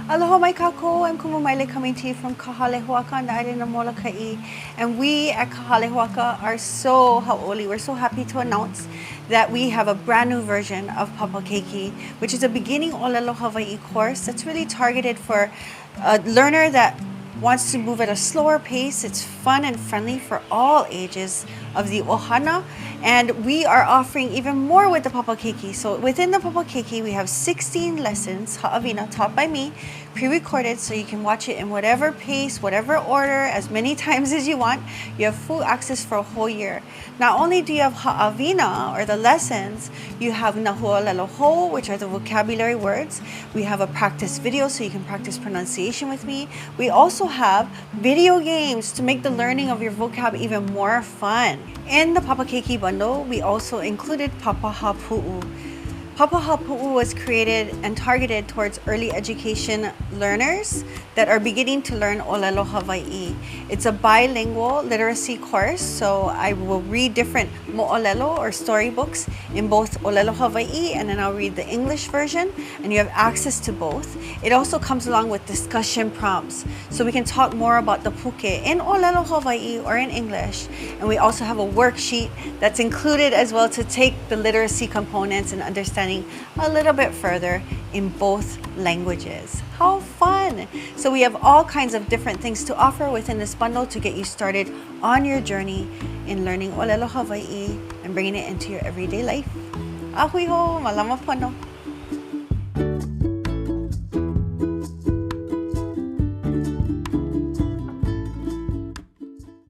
Aloha mai kākou, I'm Kumaʻile coming to you from Kahalehuaka on the island of Molokaʻi. And we at Kahalehuaka are so hauʻoli. We're so happy to announce that we have a brand new version of Papa Keiki, which is a beginning ʻōlelo Hawaiʻi course that's really targeted for a learner that wants to move at a slower pace. It's fun and friendly for all ages of the ohana, and we are offering even more with the Papa Keiki. So within the Papa Keiki, we have 16 lessons, ha'awina, taught by me, pre-recorded, so you can watch it in whatever pace, whatever order, as many times as you want. You have full access for a whole year. Not only do you have ha'awina, or the lessons, you have nahualelo ho, which are the vocabulary words. We have a practice video, so you can practice pronunciation with me. We also have video games to make the learning of your vocab even more fun. In the Papa Keiki Bundle, we also included Papa Hapu'u. Papa Hapu'u was created and targeted towards early education learners that are beginning to learn ʻōlelo Hawaiʻi. It's a bilingual literacy course, so I will read different mo'olelo or storybooks in both ʻōlelo Hawaiʻi, and then I'll read the English version, and you have access to both. It also comes along with discussion prompts, so we can talk more about the puke in ʻōlelo Hawaiʻi or in English. And we also have a worksheet that's included as well to take the literacy components and understanding a little bit further in both languages. How fun! So we have all kinds of different things to offer within this bundle to get you started on your journey in learning ʻōlelo Hawaiʻi and bringing it into your everyday life. Ahui ho, malama pono.